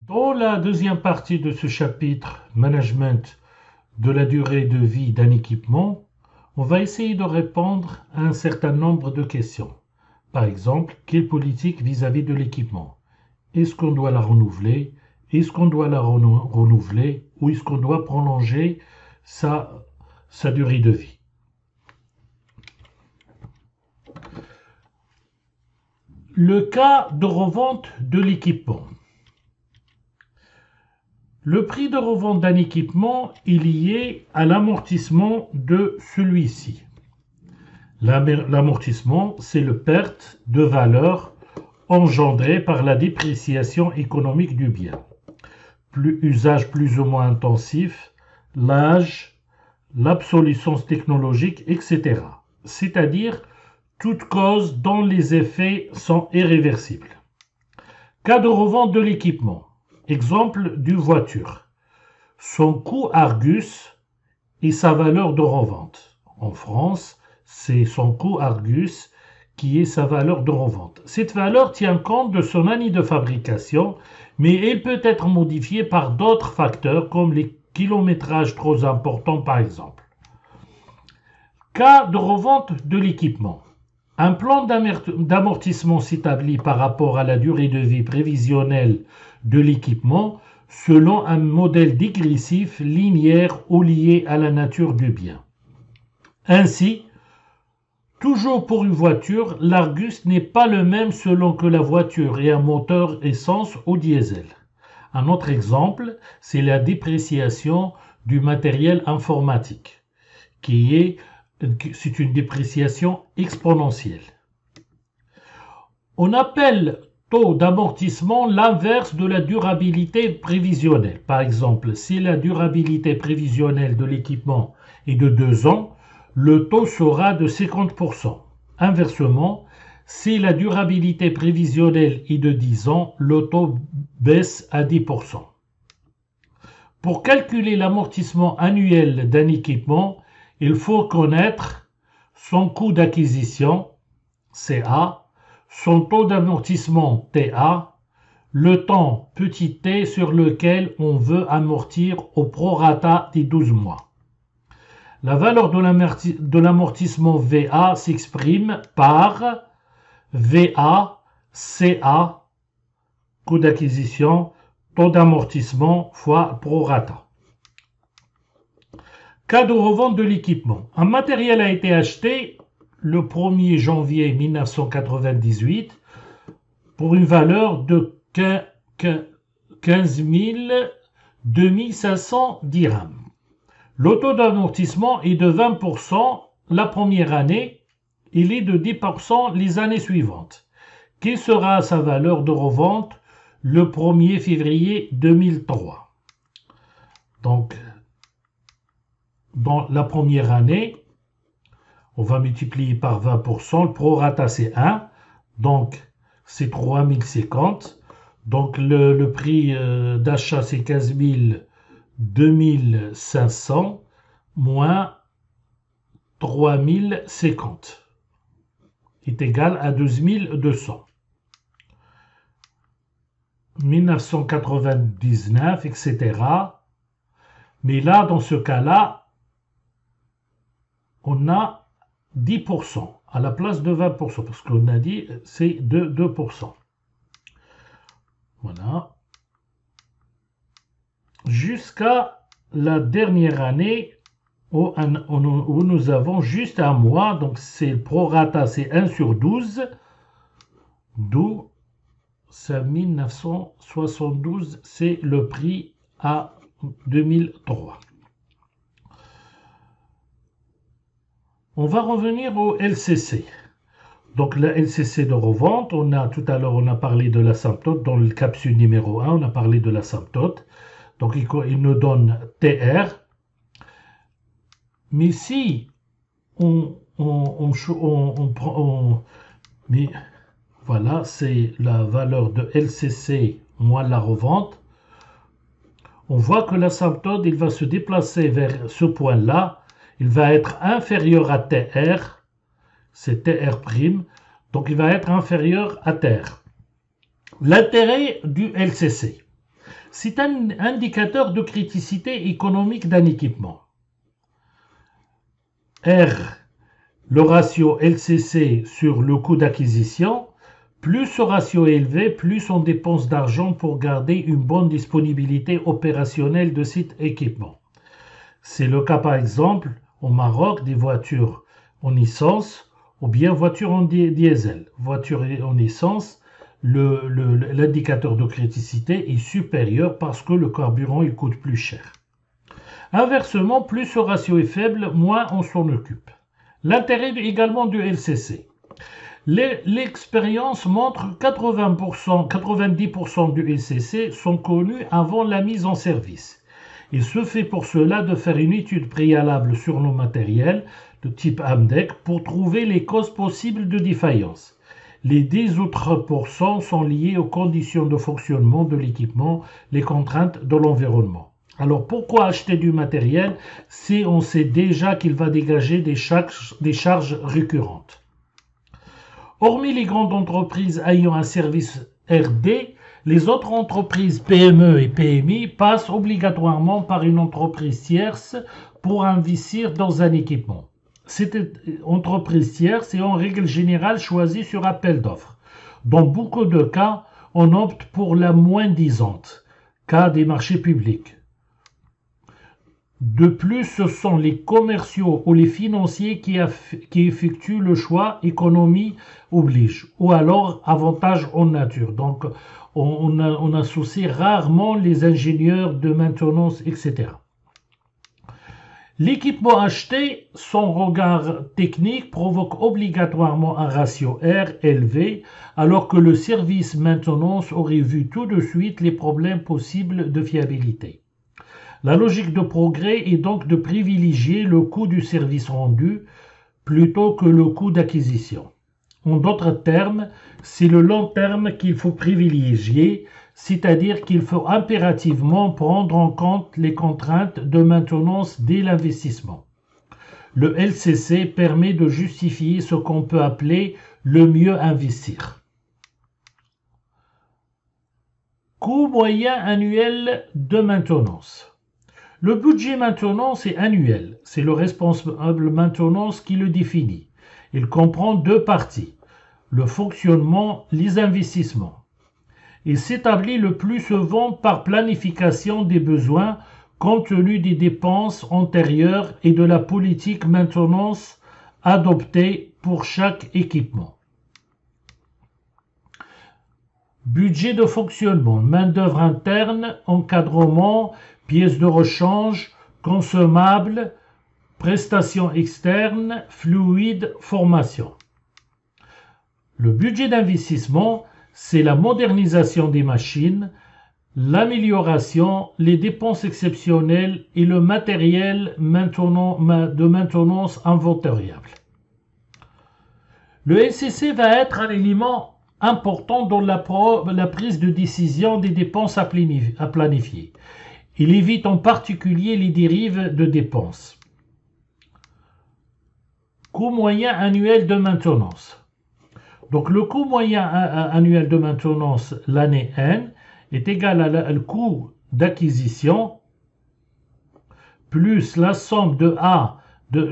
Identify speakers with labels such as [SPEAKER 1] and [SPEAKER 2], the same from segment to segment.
[SPEAKER 1] Dans la deuxième partie de ce chapitre, Management de la durée de vie d'un équipement, on va essayer de répondre à un certain nombre de questions. Par exemple, quelle politique vis-à-vis de l'équipement? Est-ce qu'on doit la renouveler? Est-ce qu'on doit la renouveler? Ou est-ce qu'on doit prolonger sa durée de vie? Le cas de revente de l'équipement. Le prix de revente d'un équipement est lié à l'amortissement de celui-ci. L'amortissement, c'est la perte de valeur engendrée par la dépréciation économique du bien. Usage plus ou moins intensif, l'âge, l'obsolescence technologique, etc. C'est-à-dire toute cause dont les effets sont irréversibles. Cas de revente de l'équipement. Exemple d'une voiture. Son coût Argus et sa valeur de revente. En France, c'est son coût Argus qui est sa valeur de revente. Cette valeur tient compte de son année de fabrication, mais elle peut être modifiée par d'autres facteurs comme les kilométrages trop importants par exemple. Cas de revente de l'équipement. Un plan d'amortissement s'établit par rapport à la durée de vie prévisionnelle de l'équipement selon un modèle dégressif linéaire ou lié à la nature du bien. Ainsi, toujours pour une voiture, l'Argus n'est pas le même selon que la voiture ait un moteur essence ou diesel. Un autre exemple, c'est la dépréciation du matériel informatique, c'est une dépréciation exponentielle. On appelle taux d'amortissement l'inverse de la durabilité prévisionnelle. Par exemple, si la durabilité prévisionnelle de l'équipement est de 2 ans, le taux sera de 50%. Inversement, si la durabilité prévisionnelle est de 10 ans, le taux baisse à 10%. Pour calculer l'amortissement annuel d'un équipement, il faut connaître son coût d'acquisition, CA, son taux d'amortissement, TA, le temps, petit t, sur lequel on veut amortir au prorata des 12 mois. La valeur de l'amortissement VA s'exprime par VA, CA, coût d'acquisition, taux d'amortissement fois prorata. Cas de revente de l'équipement. Un matériel a été acheté le 1er janvier 1998 pour une valeur de 15 2500 dirhams. Le taux d'amortissement est de 20% la première année, il est de 10% les années suivantes. Quelle sera sa valeur de revente le 1er février 2003? Donc, dans la première année, on va multiplier par 20%, le prorata c'est 1, donc c'est 3050, donc le prix d'achat c'est 15 2500 moins 3050 est égal à 2200. 1999, etc. Mais là, dans ce cas-là, on a 10% à la place de 20%, parce qu'on a dit c'est de 2%. Voilà. Jusqu'à la dernière année où nous avons juste un mois, donc c'est le prorata, c'est 1 sur 12, d'où 5972, c'est le prix à 2003. On va revenir au LCC. Donc la LCC de revente, tout à l'heure on a parlé de l'asymptote, dans le capsule numéro 1, on a parlé de l'asymptote. Donc il nous donne TR. Mais si mais voilà, c'est la valeur de LCC moins la revente. On voit que l'asymptote, il va se déplacer vers ce point-là. Il va être inférieur à TR, c'est TR', donc il va être inférieur à TR. L'intérêt du LCC. C'est un indicateur de criticité économique d'un équipement. R, le ratio LCC sur le coût d'acquisition. Plus ce ratio est élevé, plus on dépense d'argent pour garder une bonne disponibilité opérationnelle de cet équipement. C'est le cas par exemple au Maroc des voitures en essence ou bien voitures en diesel. Voitures en essence, l'indicateur de criticité est supérieur parce que le carburant il coûte plus cher. Inversement, plus ce ratio est faible, moins on s'en occupe. L'intérêt également du LCC. L'expérience montre que 90% du LCC sont connus avant la mise en service. Il se fait pour cela de faire une étude préalable sur nos matériels de type AMDEC pour trouver les causes possibles de défaillance. Les 10 autres pourcents sont liés aux conditions de fonctionnement de l'équipement, les contraintes de l'environnement. Alors pourquoi acheter du matériel si on sait déjà qu'il va dégager des charges récurrentes? Hormis les grandes entreprises ayant un service RD, les autres entreprises PME et PMI passent obligatoirement par une entreprise tierce pour investir dans un équipement. Cette entreprise tierce est en règle générale choisie sur appel d'offres. Dans beaucoup de cas, on opte pour la moins disante, cas des marchés publics. De plus, ce sont les commerciaux ou les financiers qui effectuent le choix, économie oblige, ou alors avantage en nature. Donc, on associe rarement les ingénieurs de maintenance, etc. L'équipement acheté, son regard technique provoque obligatoirement un ratio R élevé, alors que le service maintenance aurait vu tout de suite les problèmes possibles de fiabilité. La logique de progrès est donc de privilégier le coût du service rendu plutôt que le coût d'acquisition. En d'autres termes, c'est le long terme qu'il faut privilégier, c'est-à-dire qu'il faut impérativement prendre en compte les contraintes de maintenance dès l'investissement. Le LCC permet de justifier ce qu'on peut appeler le mieux investir. Coût moyen annuel de maintenance. Le budget maintenance est annuel. C'est le responsable maintenance qui le définit. Il comprend deux parties, le fonctionnement, les investissements. Il s'établit le plus souvent par planification des besoins compte tenu des dépenses antérieures et de la politique maintenance adoptée pour chaque équipement. Budget de fonctionnement, main-d'œuvre interne, encadrement, pièces de rechange, consommables, prestations externes, fluides, formation. Le budget d'investissement, c'est la modernisation des machines, l'amélioration, les dépenses exceptionnelles et le matériel de maintenance inventariable. Le LCC va être un élément important dans la prise de décision des dépenses à planifier. Il évite en particulier les dérives de dépenses. Coût moyen annuel de maintenance. Donc le coût moyen annuel de maintenance l'année N est égal au coût d'acquisition plus la somme de A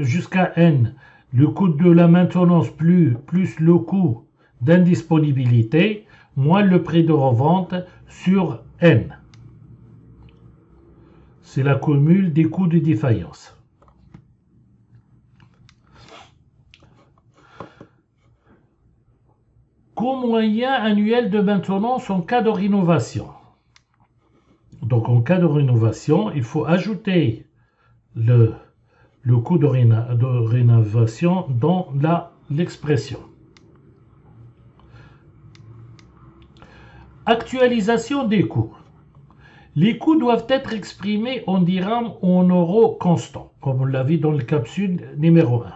[SPEAKER 1] jusqu'à N, le coût de la maintenance plus le coût d'indisponibilité, moins le prix de revente sur N. C'est la cumul des coûts de défaillance. Coût moyen annuel de maintenance en cas de rénovation. Donc en cas de rénovation, il faut ajouter le coût de rénovation dans l'expression. Actualisation des coûts. Les coûts doivent être exprimés en dirhams ou en euros constants, comme on l'a vu dans le capsule numéro 1.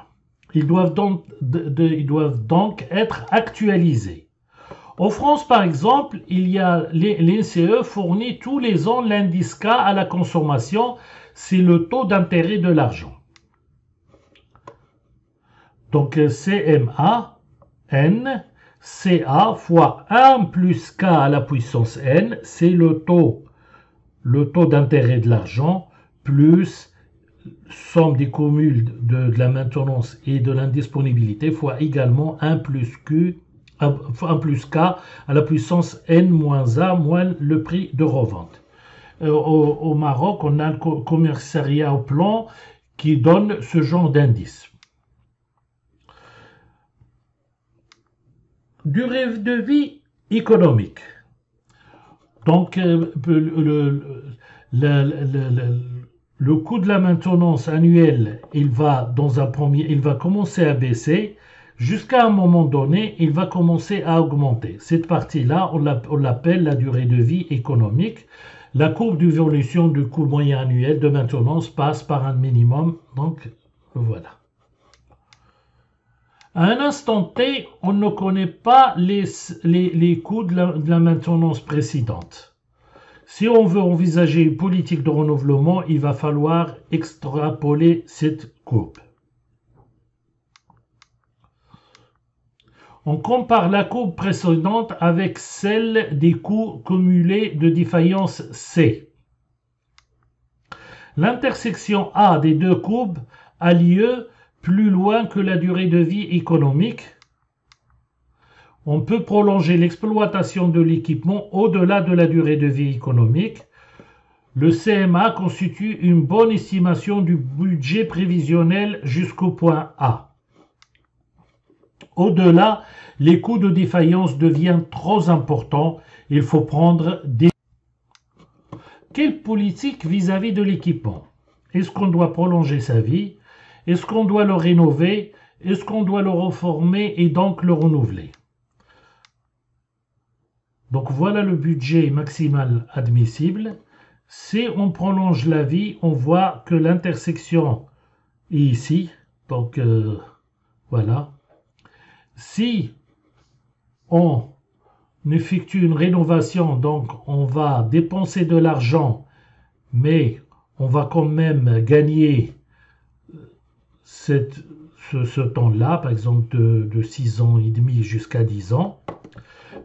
[SPEAKER 1] Ils doivent donc être actualisés. En France, par exemple, l'INCE fournit tous les ans l'indice K à la consommation, c'est le taux d'intérêt de l'argent. Donc CMA, N, CA fois 1 plus K à la puissance N, c'est le taux le taux d'intérêt de l'argent plus somme des cumuls de la maintenance et de l'indisponibilité fois également 1 plus K à la puissance n moins a moins le prix de revente. Au Maroc, on a le commissariat au plan qui donne ce genre d'indice. Durée de vie économique. Donc, le coût de la maintenance annuelle, il va commencer à baisser. Jusqu'à un moment donné, il va commencer à augmenter. Cette partie-là, on l'appelle la durée de vie économique. La courbe d'évolution du coût moyen annuel de maintenance passe par un minimum. Donc, voilà. À un instant T, on ne connaît pas les coûts de la maintenance précédente. Si on veut envisager une politique de renouvellement, il va falloir extrapoler cette courbe. On compare la courbe précédente avec celle des coûts cumulés de défaillance C. L'intersection A des deux courbes a lieu plus loin que la durée de vie économique. On peut prolonger l'exploitation de l'équipement au-delà de la durée de vie économique. Le CMA constitue une bonne estimation du budget prévisionnel jusqu'au point A. Au-delà, les coûts de défaillance deviennent trop importants. Il faut prendre des... Quelle politique vis-à-vis de l'équipement? Est-ce qu'on doit prolonger sa vie? Est-ce qu'on doit le rénover? Est-ce qu'on doit le reformer et donc le renouveler? Donc voilà le budget maximal admissible. Si on prolonge la vie, on voit que l'intersection est ici. Donc voilà. Si on effectue une rénovation, donc on va dépenser de l'argent, mais on va quand même gagner ce temps-là, par exemple de 6 ans et demi jusqu'à 10 ans.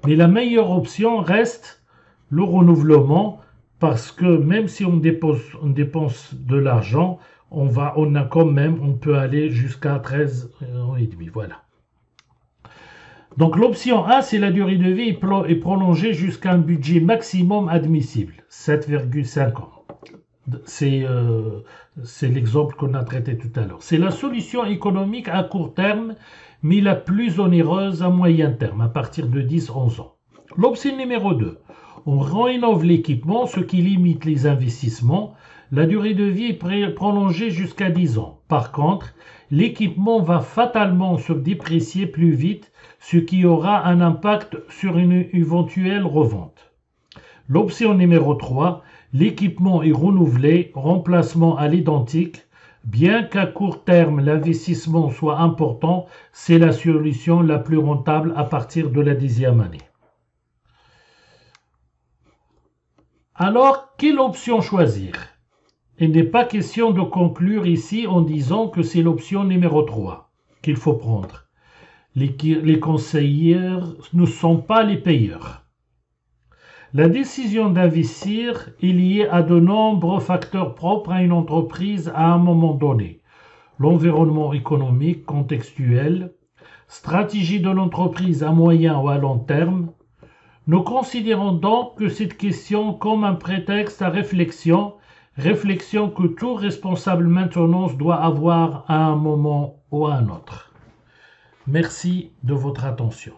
[SPEAKER 1] Mais la meilleure option reste le renouvellement, parce que même si on dépense de l'argent, on peut aller jusqu'à 13 ans et demi. Voilà. Donc l'option A, c'est la durée de vie est prolongée jusqu'à un budget maximum admissible, 7,5 ans. C'est l'exemple qu'on a traité tout à l'heure. C'est la solution économique à court terme, mais la plus onéreuse à moyen terme, à partir de 10-11 ans. L'option numéro 2, on rénove l'équipement, ce qui limite les investissements. La durée de vie est prolongée jusqu'à 10 ans. Par contre, l'équipement va fatalement se déprécier plus vite, ce qui aura un impact sur une éventuelle revente. L'option numéro 3, l'équipement est renouvelé, remplacement à l'identique. Bien qu'à court terme l'investissement soit important, c'est la solution la plus rentable à partir de la 10e année. Alors, quelle option choisir? Il n'est pas question de conclure ici en disant que c'est l'option numéro 3 qu'il faut prendre. Les conseillers ne sont pas les payeurs. La décision d'investir est liée à de nombreux facteurs propres à une entreprise à un moment donné. L'environnement économique contextuel, stratégie de l'entreprise à moyen ou à long terme. Nous considérons donc que cette question comme un prétexte à réflexion que tout responsable maintenance doit avoir à un moment ou à un autre. Merci de votre attention.